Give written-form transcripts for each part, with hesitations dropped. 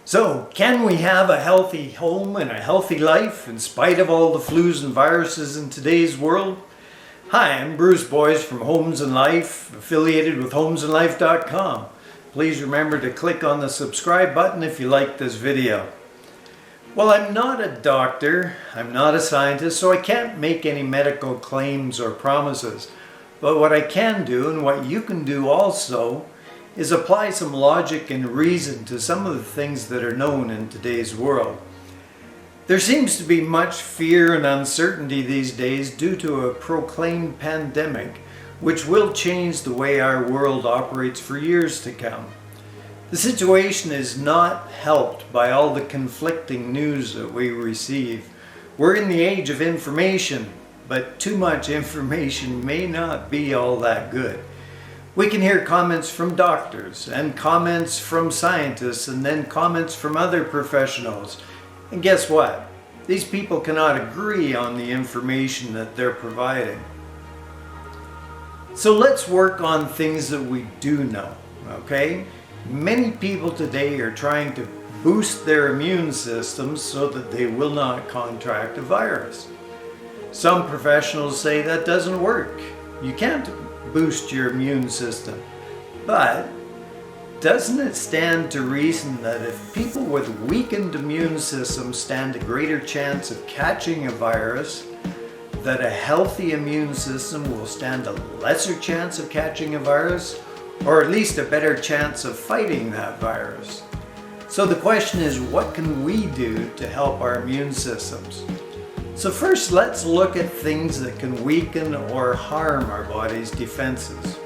So, can we have a healthy home and a healthy life in spite of all the flus and viruses in today's world? Hi, I'm Bruce Boyce from Homes and Life, affiliated with homesandlife.com. Please remember to click on the subscribe button if you like this video. Well, I'm not a doctor, I'm not a scientist, so I can't make any medical claims or promises. But what I can do, and what you can do also, is apply some logic and reason to some of the things that are known in today's world. There seems to be much fear and uncertainty these days due to a proclaimed pandemic, which will change the way our world operates for years to come. The situation is not helped by all the conflicting news that we receive. We're in the age of information, but too much information may not be all that good. We can hear comments from doctors and comments from scientists and then comments from other professionals. And guess what? These people cannot agree on the information that they're providing. So let's work on things that we do know, okay? Many people today are trying to boost their immune systems so that they will not contract a virus. Some professionals say that doesn't work. You can't boost your immune system. But doesn't it stand to reason that if people with weakened immune systems stand a greater chance of catching a virus, that a healthy immune system will stand a lesser chance of catching a virus, or at least a better chance of fighting that virus? So the question is, what can we do to help our immune systems? So first, let's look at things that can weaken or harm our body's defenses.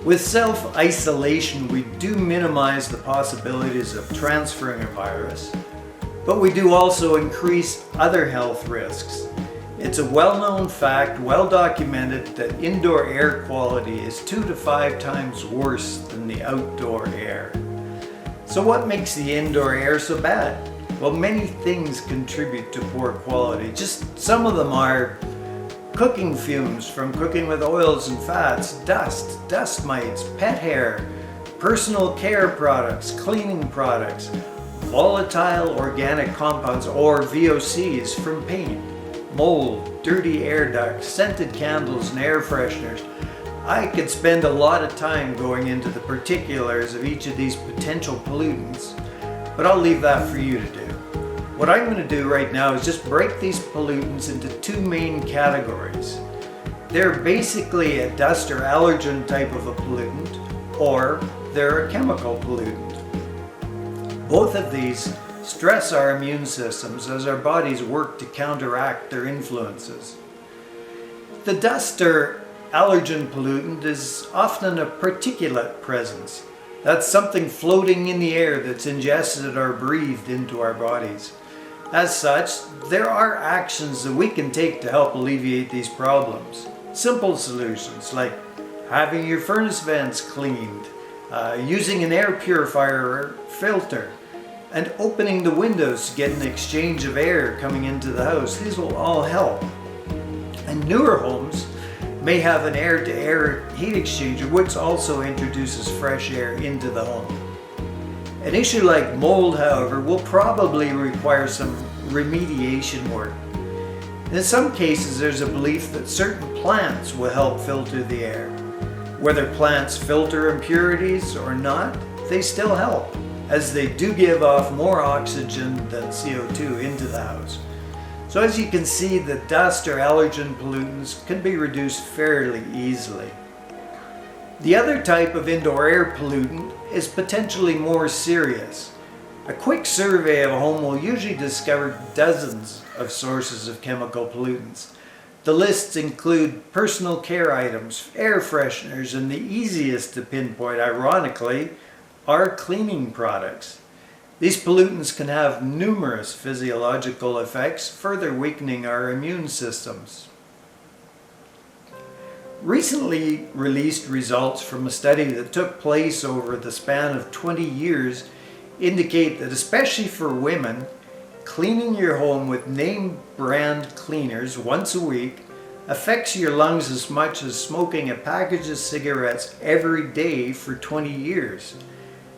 With self-isolation, we do minimize the possibilities of transferring a virus, but we do also increase other health risks. It's a well-known fact, well documented, that indoor air quality is 2 to 5 times worse than the outdoor air. So what makes the indoor air so bad? Well, many things contribute to poor quality. Just some of them are cooking fumes from cooking with oils and fats, dust mites, pet hair, personal care products, cleaning products, volatile organic compounds or VOCs from paint, mold, dirty air ducts, scented candles and air fresheners. I could spend a lot of time going into the particulars of each of these potential pollutants, but I'll leave that for you to do. What I'm going to do right now is just break these pollutants into 2 main categories. They're basically a dust or allergen type of a pollutant, or they're a chemical pollutant. Both of these stress our immune systems as our bodies work to counteract their influences. The dust or allergen pollutant is often a particulate presence. That's something floating in the air that's ingested or breathed into our bodies. As such, there are actions that we can take to help alleviate these problems. Simple solutions like having your furnace vents cleaned, using an air purifier or filter, and opening the windows to get an exchange of air coming into the house. These will all help. And newer homes may have an air-to-air heat exchanger, which also introduces fresh air into the home. An issue like mold, however, will probably require some remediation work. In some cases, there's a belief that certain plants will help filter the air. Whether plants filter impurities or not, they still help, as they do give off more oxygen than CO2 into the house. So as you can see, the dust or allergen pollutants can be reduced fairly easily. The other type of indoor air pollutant is potentially more serious. A quick survey of a home will usually discover dozens of sources of chemical pollutants. The lists include personal care items, air fresheners, and the easiest to pinpoint, ironically, are cleaning products. These pollutants can have numerous physiological effects, further weakening our immune systems. Recently released results from a study that took place over the span of 20 years indicate that, especially for women, cleaning your home with name brand cleaners once a week affects your lungs as much as smoking a package of cigarettes every day for 20 years.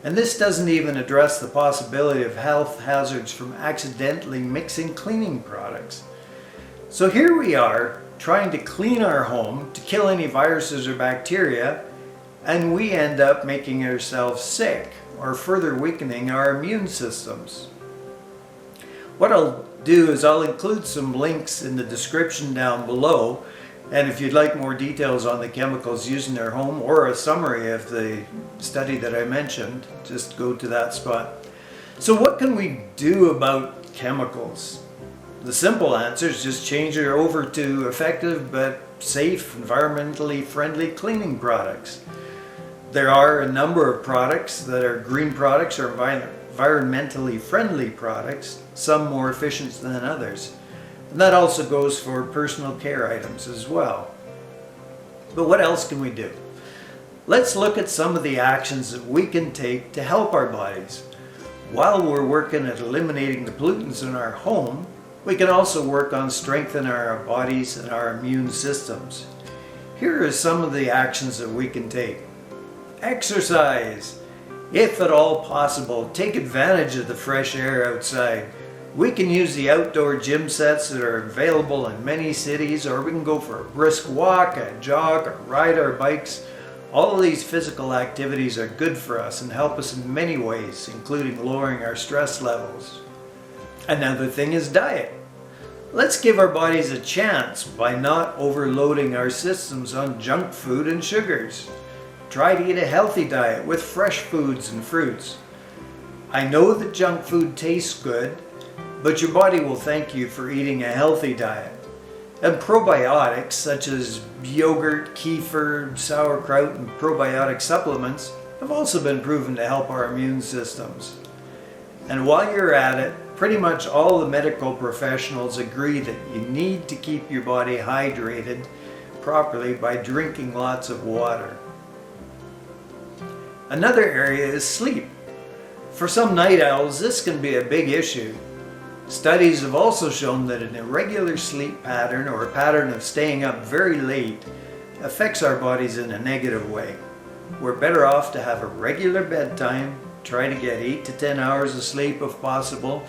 And this doesn't even address the possibility of health hazards from accidentally mixing cleaning products. So here we are, trying to clean our home to kill any viruses or bacteria, and we end up making ourselves sick or further weakening our immune systems. What I'll do is I'll include some links in the description down below, and if you'd like more details on the chemicals used in our home or a summary of the study that I mentioned, just go to that spot. So what can we do about chemicals? The simple answer is just change it over to effective but safe, environmentally friendly cleaning products. There are a number of products that are green products or environmentally friendly products, some more efficient than others. And that also goes for personal care items as well. But what else can we do? Let's look at some of the actions that we can take to help our bodies. While we're working at eliminating the pollutants in our home, we can also work on strengthening our bodies and our immune systems. Here are some of the actions that we can take. Exercise. If at all possible, take advantage of the fresh air outside. We can use the outdoor gym sets that are available in many cities, or we can go for a brisk walk, a jog, or ride our bikes. All of these physical activities are good for us and help us in many ways, including lowering our stress levels. Another thing is diet. Let's give our bodies a chance by not overloading our systems on junk food and sugars. Try to eat a healthy diet with fresh foods and fruits. I know that junk food tastes good, but your body will thank you for eating a healthy diet. And probiotics such as yogurt, kefir, sauerkraut, and probiotic supplements have also been proven to help our immune systems. And while you're at it, pretty much all the medical professionals agree that you need to keep your body hydrated properly by drinking lots of water. Another area is sleep. For some night owls, this can be a big issue. Studies have also shown that an irregular sleep pattern or a pattern of staying up very late affects our bodies in a negative way. We're better off to have a regular bedtime, try to get 8 to 10 hours of sleep if possible,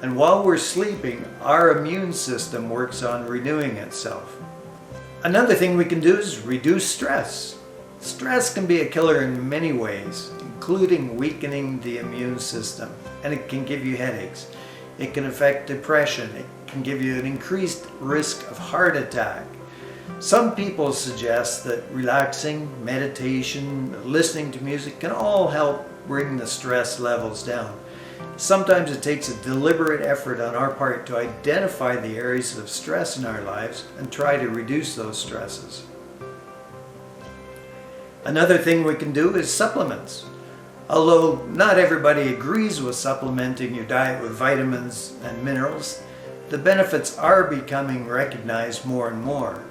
and while we're sleeping, our immune system works on renewing itself. Another thing we can do is reduce stress. Stress can be a killer in many ways, including weakening the immune system, and it can give you headaches. It can affect depression. It can give you an increased risk of heart attack. Some people suggest that relaxing, meditation, listening to music can all help bring the stress levels down. Sometimes it takes a deliberate effort on our part to identify the areas of stress in our lives and try to reduce those stresses. Another thing we can do is supplements. Although not everybody agrees with supplementing your diet with vitamins and minerals, the benefits are becoming recognized more and more.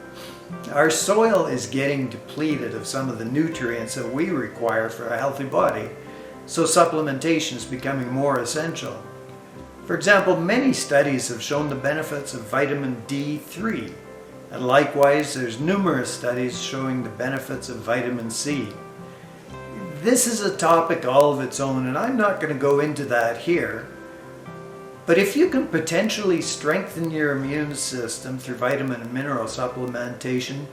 Our soil is getting depleted of some of the nutrients that we require for a healthy body, so supplementation is becoming more essential. For example, many studies have shown the benefits of vitamin D3, and likewise there's numerous studies showing the benefits of vitamin C. This is a topic all of its own, and I'm not going to go into that here. But if you can potentially strengthen your immune system through vitamin and mineral supplementation,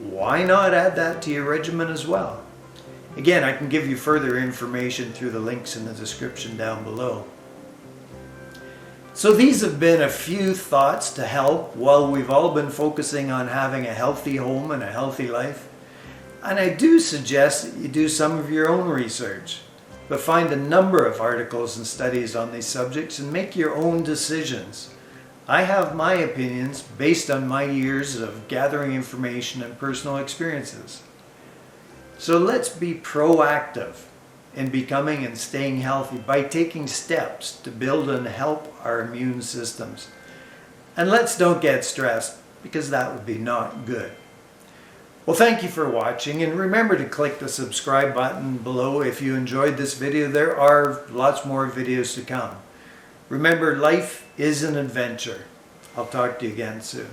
why not add that to your regimen as well? Again, I can give you further information through the links in the description down below. So these have been a few thoughts to help while we've all been focusing on having a healthy home and a healthy life. And I do suggest that you do some of your own research, but find a number of articles and studies on these subjects and make your own decisions. I have my opinions based on my years of gathering information and personal experiences. So let's be proactive in becoming and staying healthy by taking steps to build and help our immune systems. And let's don't get stressed, because that would be not good. Well, thank you for watching, and remember to click the subscribe button below if you enjoyed this video. There are lots more videos to come. Remember, life is an adventure. I'll talk to you again soon.